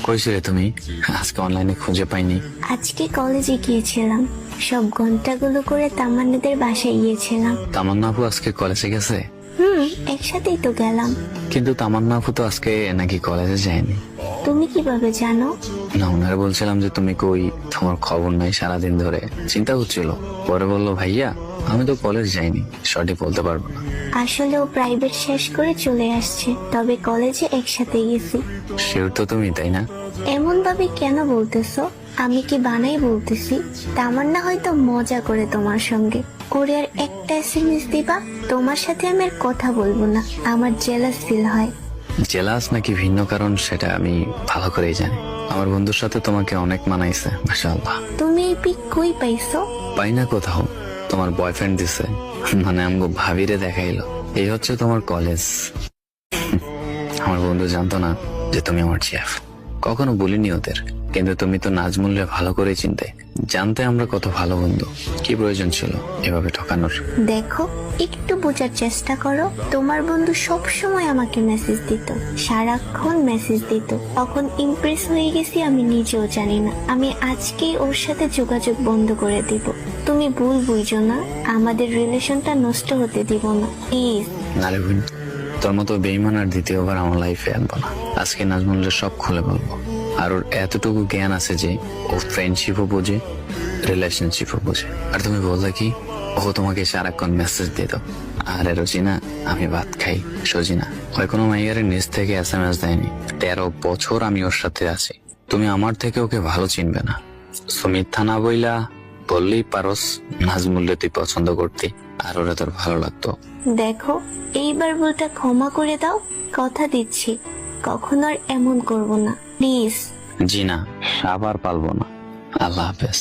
কইছিলে তুমি? আজকে অনলাইনে খুঁজে পাইনি। আজকে কলেজে গিয়েছিলাম, সব ঘন্টাগুলো করে তামান্নাদের বাসায় গিয়েছিলাম। তামান্না আপু আজকে কলেজে গেছে? একসাথেই তো গেলাম। কিন্তু তামান্না আপু তো আজকে নাকি কলেজে যায়নি। তুমি কিভাবে জানো? না, ওনারা বলছিলাম যে তুমি কই, তোমার খবর নাই সারাদিন ধরে। চিন্তা হচ্ছিল, পরে বললো ভাইয়া আমি তো কলেজ যাইনি, সঠিক বলতে পারবো না। আসলে ও প্রাইভেট শেষ করে চলে আসছে, তবে কলেজে একসাথে গেছি। শিওর তো তুমি, তাই না? এমন ভাবে কেন বলতেছো? আমি কি বানাই বলতেছি? তামান্না হয়তো মজা করে তোমার সঙ্গে। ওরে আর একটা এসএমএস দিবা, তোমার সাথে আমি আর কথা বলবো না, আমার জেলাস ফিল হয়। জেলাস নাকি ভিন্ন কারণ সেটা আমি ভালো করেই জানি। আমার বন্ধুর সাথে তোমাকে অনেক মানাইছে, মাশাআল্লাহ। তুমি এই পিক কই পাইছো? পাই না কোথাও, তোমার বয়ফ্রেন্ড দিছে, মানে আমগো ভাবিরে দেখাইলো। এই হচ্ছে তোমার কলেজ। আমার বন্ধু জানতো না যে তুমি আমার চেফ, কখনো বলিনি ওদের। কিন্তু তুমি তো নাজমুলরে ভালো করে চিনতে, জানতে আমরা কত ভালো বন্ধু। কি প্রয়োজন ছিল এভাবে ঠকানোর? দেখো, একটু বোঝার চেষ্টা করো। তোমার বন্ধু সব সময় আমাকে মেসেজ দিত, সারাক্ষণ মেসেজ দিত। তখন ইমপ্রেস হয়ে গেছি আমি নিজেও জানি না। আমি আজকেই ওর সাথে যোগাযোগ বন্ধ করে দিব। তুমি ভুল বুঝো না, আমাদের রিলেশনটা নষ্ট হতে দিব না, প্লিজ। নারে বোন, তোর মতো বেইমান আর দ্বিতীয়বার আমার লাইফে আনবো না। আজকে নাজমুলের সব খুলে বলবো। আর ওর এতটুকু জ্ঞান আছে যে ও ফ্রেন্ডশিপও বোঝে, রিলেশনশিপও বোঝে। আর তুমি বললে কি ও তোমাকে সারাক্ষণ মেসেজ দিত? আরে রোজিনা, আমি ভাত খাই। সজিনা ওই কোনো মাইয়ারে নিজ থেকে এসএমএস দেয়নি। 13 বছর আমি ওর সাথে আছি, তুমি আমার থেকে ওকে ভালো চিনবে না। সুমিথা না বইলা বললেই পারস নাজমুলরে তুই পছন্দ করতি, আর ওরা তোর ভালো লাগতো। দেখো, এইবার ভুলটা ক্ষমা করে দাও, কথা দিচ্ছি কখনো আর এমন করব না, প্লিজ। জি না, আবার পালবো না। আল্লাহ হাফেজ।